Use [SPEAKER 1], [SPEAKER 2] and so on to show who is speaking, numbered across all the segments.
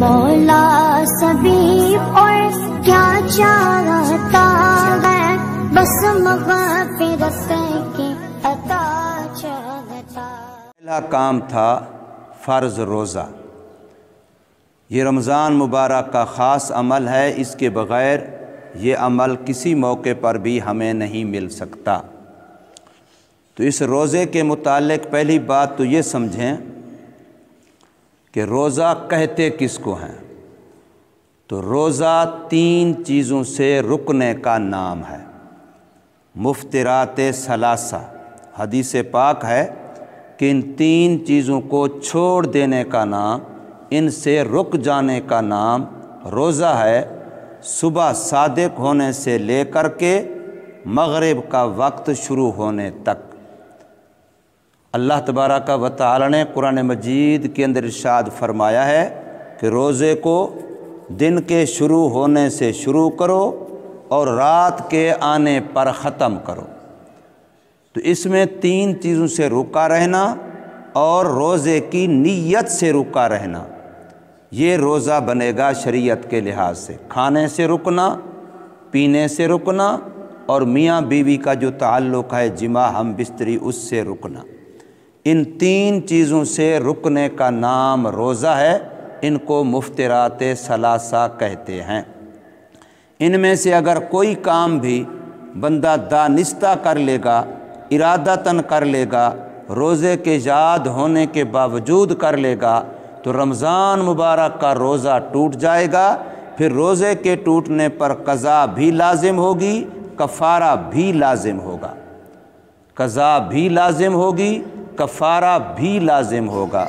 [SPEAKER 1] مولا سبھی اور کیا چاہتا ہے، بس مغفرت کی عطا چاہتا۔
[SPEAKER 2] پہلا کام تھا فرض روزہ۔ یہ رمضان مبارک کا خاص عمل ہے، اس کے بغیر یہ عمل کسی موقع پر بھی ہمیں نہیں مل سکتا۔ تو اس روزے کے متعلق پہلی بات تو یہ سمجھیں کہ روزہ کہتے کس کو ہیں۔ تو روزہ 3 چیزوں سے رکنے کا نام ہے۔ مفطرات ثلاثہ، حدیث پاک ہے کہ ان 3 چیزوں کو چھوڑ دینے کا نام، ان سے رک جانے کا نام روزہ ہے۔ صبح صادق ہونے سے لے کر کے مغرب کا وقت شروع ہونے تک۔ اللہ تبارک و تعالی نے قرآن مجید کے اندر ارشاد فرمایا ہے کہ روزے کو دن کے شروع ہونے سے شروع کرو اور رات کے آنے پر ختم کرو۔ تو اس میں 3 چیزوں سے رکا رہنا اور روزے کی نیت سے رکا رہنا، یہ روزہ بنے گا شریعت کے لحاظ سے۔ کھانے سے رکنا، پینے سے رکنا اور میاں بیوی کا جو تعلق ہے جماع ہم بستری، اس سے رکنا۔ ان 3 چیزوں سے رکنے کا نام روزہ ہے۔ ان کو مفطرات ثلاثہ کہتے ہیں۔ ان میں سے اگر کوئی کام بھی بندہ دانستہ کر لے گا، ارادتاً کر لے گا، روزے کے یاد ہونے کے باوجود کر لے گا، تو رمضان مبارک کا روزہ ٹوٹ جائے گا۔ پھر روزے کے ٹوٹنے پر قضا بھی لازم ہوگی، کفارہ بھی لازم ہوگا۔ قضا بھی لازم ہوگی، کفارہ بھی لازم ہوگا۔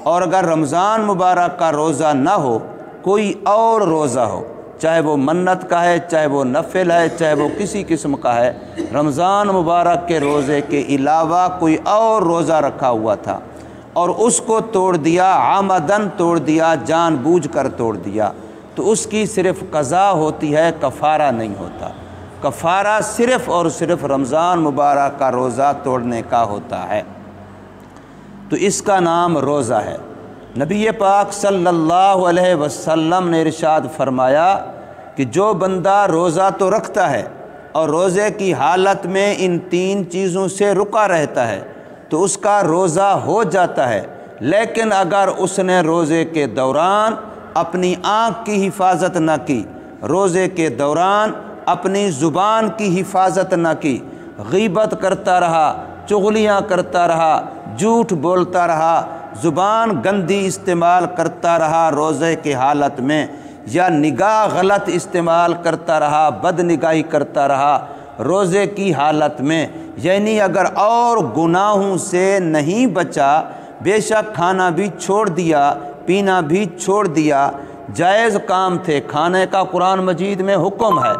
[SPEAKER 2] اور اگر رمضان مبارک کا روزہ نہ ہو، کوئی اور روزہ ہو، چاہے وہ منت کا ہے، چاہے وہ نفل ہے، چاہے وہ کسی قسم کا ہے، رمضان مبارک کے روزے کے علاوہ کوئی اور روزہ رکھا ہوا تھا اور اس کو توڑ دیا، عمدن توڑ دیا، جان بوجھ کر توڑ دیا، تو اس کی صرف قضا ہوتی ہے، کفارہ نہیں ہوتا۔ کفارہ صرف اور صرف رمضان مبارک کا روزہ توڑنے کا ہوتا ہے۔ تو اس کا نام روزہ ہے۔ نبی پاک صلی اللہ علیہ وسلم نے ارشاد فرمایا کہ جو بندہ روزہ تو رکھتا ہے اور روزے کی حالت میں ان 3 چیزوں سے رکا رہتا ہے تو اس کا روزہ ہو جاتا ہے، لیکن اگر اس نے روزے کے دوران اپنی آنکھ کی حفاظت نہ کی، روزے کے دوران اپنی زبان کی حفاظت نہ کی، غیبت کرتا رہا، چغلیاں کرتا رہا، جھوٹ بولتا رہا، زبان گندی استعمال کرتا رہا روزے کی حالت میں، یا نگاہ غلط استعمال کرتا رہا، بد نگاہی کرتا رہا روزے کی حالت میں، یعنی اگر اور گناہوں سے نہیں بچا، بے شک کھانا بھی چھوڑ دیا، پینا بھی چھوڑ دیا، جائز کام تھے، کھانے کا قرآن مجید میں حکم ہے،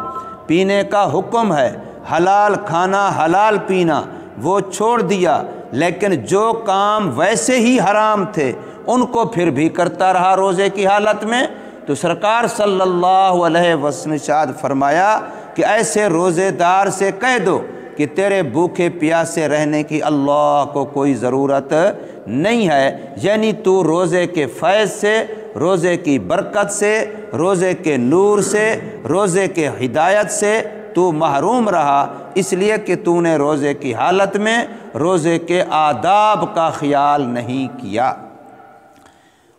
[SPEAKER 2] پینے کا حکم ہے، حلال کھانا حلال پینا وہ چھوڑ دیا، لیکن جو کام ویسے ہی حرام تھے ان کو پھر بھی کرتا رہا روزے کی حالت میں، تو سرکار صلی اللہ علیہ وسلم نے ارشاد فرمایا کہ ایسے روزے دار سے کہہ دو کہ تیرے بھوکے پیاسے رہنے کی اللہ کو کوئی ضرورت نہیں ہے، یعنی تو روزے کے فیض سے، روزے کی برکت سے، روزے کے نور سے، روزے کے ہدایت سے تو محروم رہا، اس لیے کہ تو نے روزے کی حالت میں روزے کے آداب کا خیال نہیں کیا۔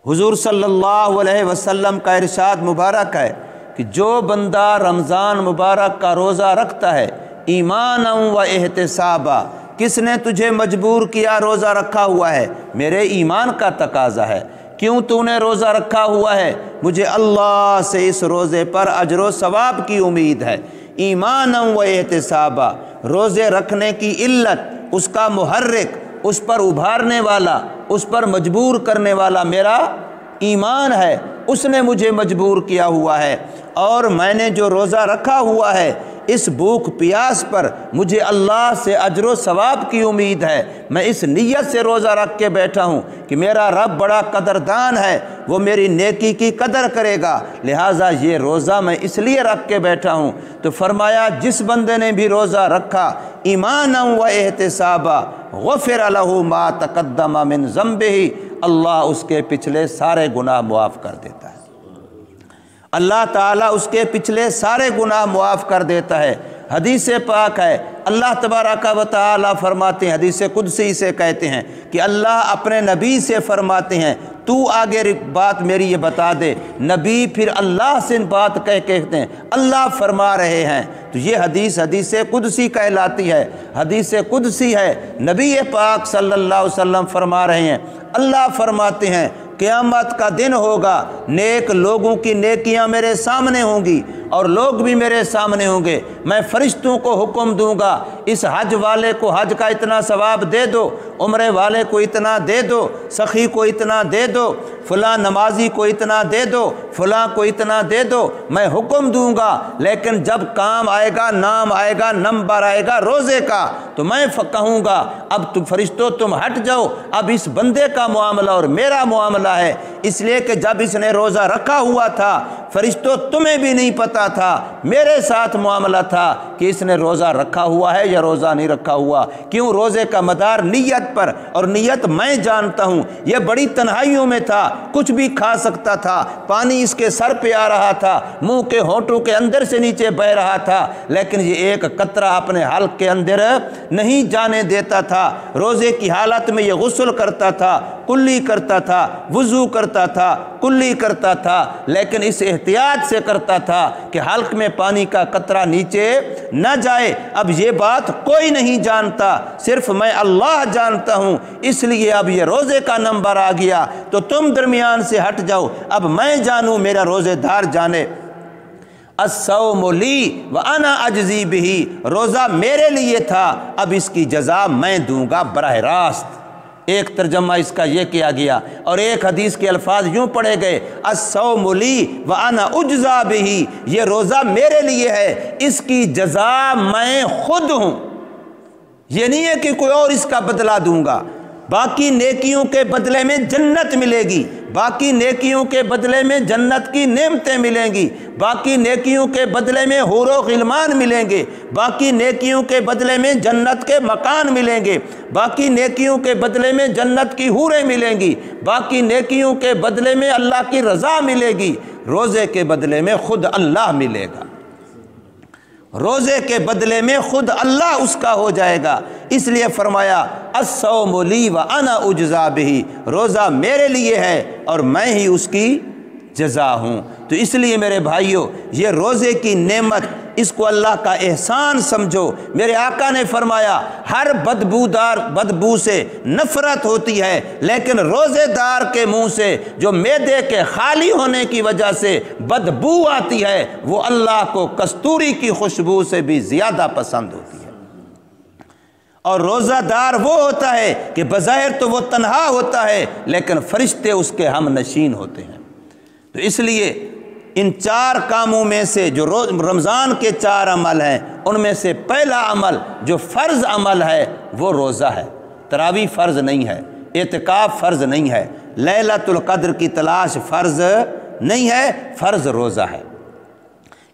[SPEAKER 2] حضور صلی اللہ علیہ وسلم کا ارشاد مبارک ہے کہ جو بندہ رمضان مبارک کا روزہ رکھتا ہے ایمانا و احتسابا، کس نے تجھے مجبور کیا روزہ رکھا ہوا ہے؟ میرے ایمان کا تقاضا ہے۔ کیوں تو نے روزہ رکھا ہوا ہے؟ مجھے اللہ سے اس روزے پر اجر و ثواب کی امید ہے۔ ایمانا و احتسابا، روزے رکھنے کی علت، اس کا محرک، اس پر ابھارنے والا، اس پر مجبور کرنے والا میرا ایمان ہے، اس نے مجھے مجبور کیا ہوا ہے، اور میں نے جو روزہ رکھا ہوا ہے اس بھوک پیاس پر مجھے اللہ سے اجر و ثواب کی امید ہے۔ میں اس نیت سے روزہ رکھ کے بیٹھا ہوں کہ میرا رب بڑا قدردان ہے، وہ میری نیکی کی قدر کرے گا، لہٰذا یہ روزہ میں اس لیے رکھ کے بیٹھا ہوں۔ تو فرمایا جس بندے نے بھی روزہ رکھا ایمانا و احتسابا غفر لہ ما تقدم من ذنبہ، اللہ اس کے پچھلے سارے گناہ معاف کر دیتا ہے۔ اللہ تعالیٰ اس کے پچھلے سارے گناہ معاف کر دیتا ہے۔ حدیث پاک ہے، اللہ تبارک و تعالیٰ فرماتے ہیں، حدیث قدسی سے کہتے ہیں کہ اللہ اپنے نبی سے فرماتے ہیں تو آگے بات میری یہ بتا دے، نبی پھر اللہ سے بات کہتے ہیں، اللہ فرما رہے ہیں۔ تو یہ حدیث قدسی کہلاتی ہے، حدیث قدسی ہے، نبی پاک صلی اللہ علیہ وسلم فرما رہے ہیں، اللہ فرماتے ہیں قیامت کا دن ہوگا، نیک لوگوں کی نیکیاں میرے سامنے ہوں گی اور لوگ بھی میرے سامنے ہوں گے، میں فرشتوں کو حکم دوں گا اس حج والے کو حج کا اتنا ثواب دے دو، عمرے والے کو اتنا دے دو، سخی کو اتنا دے دو، فلاں نمازی کو اتنا دے دو، فلاں کو اتنا دے دو، میں حکم دوں گا۔ لیکن جب کام آئے گا، نام آئے گا، نمبر آئے گا روزے کا، تو میں کہوں گا اب تم فرشتوں تم ہٹ جاؤ، اب اس بندے کا معاملہ اور میرا معاملہ ہے، اس لیے کہ جب اس نے روزہ رکھا ہوا تھا فرشتوں تمہیں بھی نہیں پتا تھا، میرے ساتھ معاملہ تھا کہ اس نے روزہ رکھا ہوا ہے یا روزہ نہیں رکھا ہوا۔ کیوں؟ روزے کا مدار نیت پر، اور نیت میں جانتا ہوں۔ یہ بڑی تنہائیوں میں تھا، کچھ بھی کھا سکتا تھا، پانی اس کے سر پہ آ رہا تھا، منہ کے ہونٹوں کے اندر سے نیچے بہ رہا تھا، لیکن یہ ایک قطرہ اپنے حلق کے اندر نہیں جانے دیتا تھا۔ روزے کی حالت میں یہ غسل کرتا تھا، کلی کرتا تھا، وضو کرتا تھا، کلی کرتا تھا، لیکن اس احتیاط سے کرتا تھا کہ حلق میں پانی کا قطرہ نیچے نہ جائے۔ اب یہ بات کوئی نہیں جانتا، صرف میں اللہ جانتا ہوں، اس لیے اب یہ روزے کا نمبر آ گیا تو تم درمیان سے ہٹ جاؤ، اب میں جانوں، میرا روزے دار جانے۔ الصوم لی وانا اجزی بہ، روزہ میرے لیے تھا، اب اس کی جزا میں دوں گا براہ راست۔ ایک ترجمہ اس کا یہ کیا گیا، اور ایک حدیث کے الفاظ یوں پڑھے گئے، الصوم لی وانا اجزا بہ، یہ روزہ میرے لیے ہے، اس کی جزا میں خود ہوں۔ یہ نہیں ہے کہ کوئی اور اس کا بدلہ دوں گا، باقی نیکیوں کے بدلے میں جنت ملے گی، باقی نیکیوں کے بدلے میں جنت کی نعمتیں ملیں گی، باقی نیکیوں کے بدلے میں حور و غلمان ملیں گے، باقی نیکیوں کے بدلے میں جنت کے مکان ملیں گے، باقی نیکیوں کے بدلے میں جنت کی حوریں ملیں گی، باقی نیکیوں کے بدلے میں اللہ کی رضا ملے گی۔ روزے کے بدلے میں خود اللہ ملے گا، روزے کے بدلے میں خود اللہ اس کا ہو جائے گا۔ اس لیے فرمایا الصوم لی وانا اجزا بہ، روزہ میرے لیے ہے اور میں ہی اس کی جزا ہوں۔ تو اس لیے میرے بھائیوں، یہ روزے کی نعمت، اس کو اللہ کا احسان سمجھو۔ میرے آقا نے فرمایا ہر بدبو سے نفرت ہوتی ہے، لیکن روزے دار کے منہ سے جو معدے کے خالی ہونے کی وجہ سے بدبو آتی ہے، وہ اللہ کو کستوری کی خوشبو سے بھی زیادہ پسند ہوتی ہے۔ اور روزہ دار وہ ہوتا ہے کہ بظاہر تو وہ تنہا ہوتا ہے، لیکن فرشتے اس کے ہم نشین ہوتے ہیں۔ تو اس لیے ان 4 کاموں میں سے جو رمضان کے 4 عمل ہیں، ان میں سے پہلا عمل جو فرض عمل ہے وہ روزہ ہے۔ تراویح فرض نہیں ہے، اعتکاف فرض نہیں ہے، لیلۃ القدر کی تلاش فرض نہیں ہے، فرض روزہ ہے۔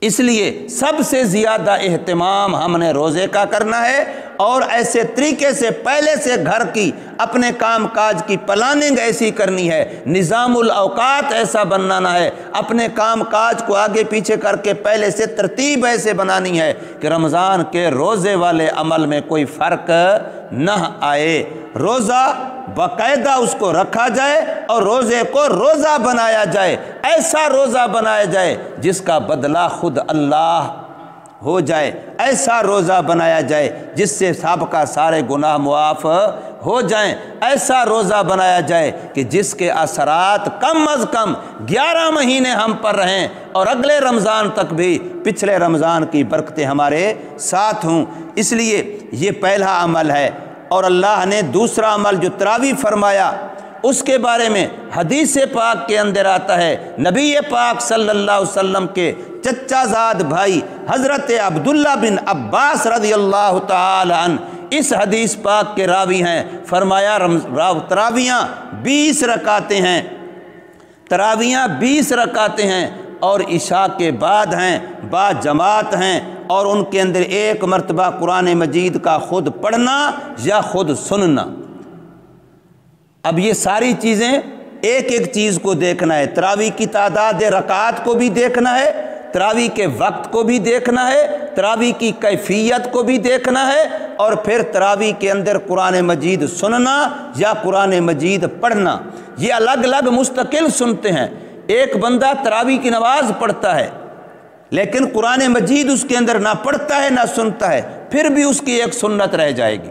[SPEAKER 2] اس لیے سب سے زیادہ اہتمام ہم نے روزے کا کرنا ہے، اور ایسے طریقے سے پہلے سے گھر کی اپنے کام کاج کی پلاننگ ایسی کرنی ہے، نظام الاوقات ایسا بنانا ہے، اپنے کام کاج کو آگے پیچھے کر کے پہلے سے ترتیب ایسے بنانی ہے کہ رمضان کے روزے والے عمل میں کوئی فرق نہ آئے۔ روزہ باقاعدہ اس کو رکھا جائے اور روزے کو روزہ بنایا جائے، ایسا روزہ بنایا جائے جس کا بدلہ خود اللہ ہو جائے، ایسا روزہ بنایا جائے جس سے سابقہ سارے گناہ معاف ہو جائیں، ایسا روزہ بنایا جائے کہ جس کے اثرات کم از کم 11 مہینے ہم پر رہیں اور اگلے رمضان تک بھی پچھلے رمضان کی برکتیں ہمارے ساتھ ہوں۔ اس لیے یہ پہلا عمل ہے۔ اور اللہ نے دوسرا عمل جو تراویح فرمایا، اس کے بارے میں حدیث پاک کے اندر آتا ہے، نبی پاک صلی اللہ علیہ وسلم کے چچا زاد بھائی حضرت عبداللہ بن عباس رضی اللہ تعالی عنہ اس حدیث پاک کے راوی ہیں، فرمایا تراویحاں 20 رکعتیں ہیں، تراویحاں 20 رکعتیں ہیں، اور عشاء کے بعد ہیں، با جماعت ہیں، اور ان کے اندر ایک مرتبہ قرآن مجید کا خود پڑھنا یا خود سننا۔ اب یہ ساری چیزیں ایک ایک چیز کو دیکھنا ہے، تراویح کی تعداد رکعات کو بھی دیکھنا ہے، تراویح کے وقت کو بھی دیکھنا ہے، تراویح کی کیفیت کو بھی دیکھنا ہے، اور پھر تراویح کے اندر قرآن مجید سننا یا قرآن مجید پڑھنا، یہ الگ الگ مستقل سنتے ہیں۔ ایک بندہ تراویح کی نماز پڑھتا ہے لیکن قرآن مجید اس کے اندر نہ پڑھتا ہے نہ سنتا ہے، پھر بھی اس کی ایک سنت رہ جائے گی۔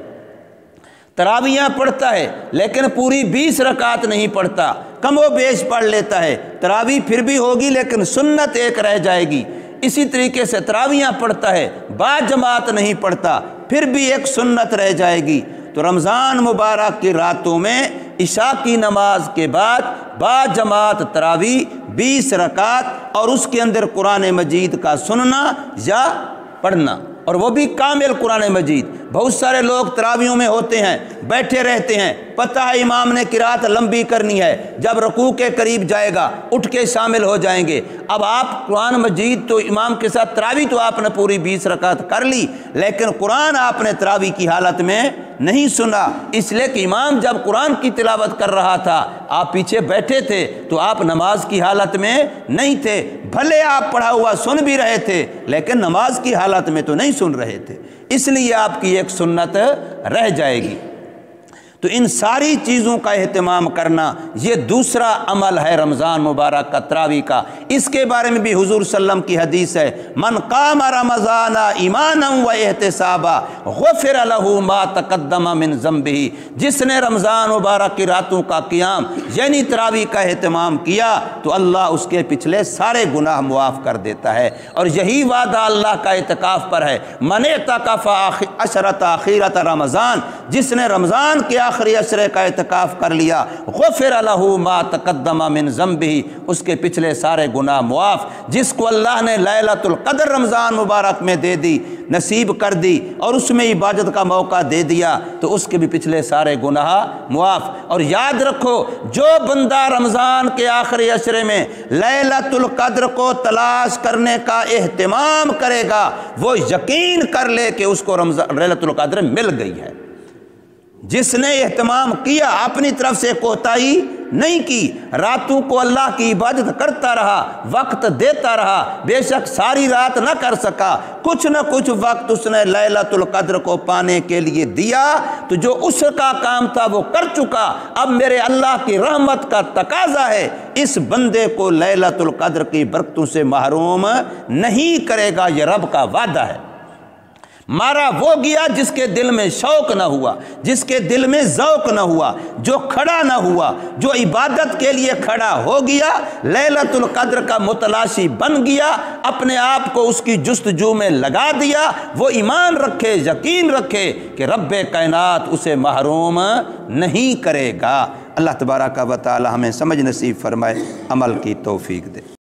[SPEAKER 2] تراویحاں پڑھتا ہے لیکن پوری 20 رکعت نہیں پڑھتا، کم و بیش پڑھ لیتا ہے، تراویح پھر بھی ہوگی لیکن سنت ایک رہ جائے گی۔ اسی طریقے سے تراویحاں پڑھتا ہے، با جماعت نہیں پڑھتا، پھر بھی ایک سنت رہ جائے گی۔ تو رمضان مبارک کی راتوں میں عشاء کی نماز کے بعد با جماعت تراویح 20 رکعت اور اس کے اندر قرآن مجید کا سننا یا پڑھنا، اور وہ بھی کامل قرآن مجید۔ بہت سارے لوگ تراویحوں میں ہوتے ہیں، بیٹھے رہتے ہیں، پتہ ہے امام نے قرات لمبی کرنی ہے، جب رکوع کے قریب جائے گا اٹھ کے شامل ہو جائیں گے۔ اب آپ قرآن مجید تو امام کے ساتھ تراویح تو آپ نے پوری 20 رکعت کر لی، لیکن قرآن آپ نے تراویح کی حالت میں نہیں سنا، اس لیے کہ امام جب قرآن کی تلاوت کر رہا تھا آپ پیچھے بیٹھے تھے تو آپ نماز کی حالت میں نہیں تھے، بھلے آپ پڑھا ہوا سن بھی رہے تھے لیکن نماز کی حالت میں تو نہیں سن رہے تھے، اس لیے آپ کی ایک سنت رہ جائے گی۔ تو ان ساری چیزوں کا اہتمام کرنا یہ دوسرا عمل ہے رمضان مبارک کا، تراویح کا۔ اس کے بارے میں بھی حضور صلی اللہ علیہ وسلم کی حدیث ہے، من قام رمضان ایمانا و احتسابا غفر له ما تقدم من ذنبہ، جس نے رمضان مبارک کی راتوں کا قیام یعنی تراویح کا اہتمام کیا تو اللہ اس کے پچھلے سارے گناہ معاف کر دیتا ہے، اور یہی وعدہ اللہ کا اعتکاف پر ہے، من اعتکف عشرۃ اخیرۃ رمضان، جس نے رمضان کے آخری عشرے کا اعتکاف کر لیا غفر له ما تقدم من ذنبہ، اس کے پچھلے سارے گناہ معاف۔ جس کو اللہ نے لیلۃ القدر رمضان مبارک میں دے دی، نصیب کر دی اور اس میں عبادت کا موقع دے دیا تو اس کے بھی پچھلے سارے گناہ معاف۔ اور یاد رکھو جو بندہ رمضان کے آخری عشرے میں لیلۃ القدر کو تلاش کرنے کا اہتمام کرے گا وہ یقین کر لے کہ اس کو لیلۃ القدر مل گئی ہے۔ جس نے اہتمام کیا، اپنی طرف سے کوتاہی نہیں کی، راتوں کو اللہ کی عبادت کرتا رہا، وقت دیتا رہا، بے شک ساری رات نہ کر سکا، کچھ نہ کچھ وقت اس نے لیلۃ القدر کو پانے کے لیے دیا، تو جو اس کا کام تھا وہ کر چکا، اب میرے اللہ کی رحمت کا تقاضا ہے اس بندے کو لیلۃ القدر کی برکتوں سے محروم نہیں کرے گا، یہ رب کا وعدہ ہے۔ مارا وہ گیا جس کے دل میں شوق نہ ہوا، جس کے دل میں ذوق نہ ہوا، جو کھڑا نہ ہوا، جو عبادت کے لیے کھڑا ہو گیا، لیلۃ القدر کا متلاشی بن گیا، اپنے آپ کو اس کی جستجو میں لگا دیا، وہ ایمان رکھے، یقین رکھے کہ رب کائنات اسے محروم نہیں کرے گا۔ اللہ تبارک و تعالی ہمیں سمجھ نصیب فرمائے، عمل کی توفیق دے۔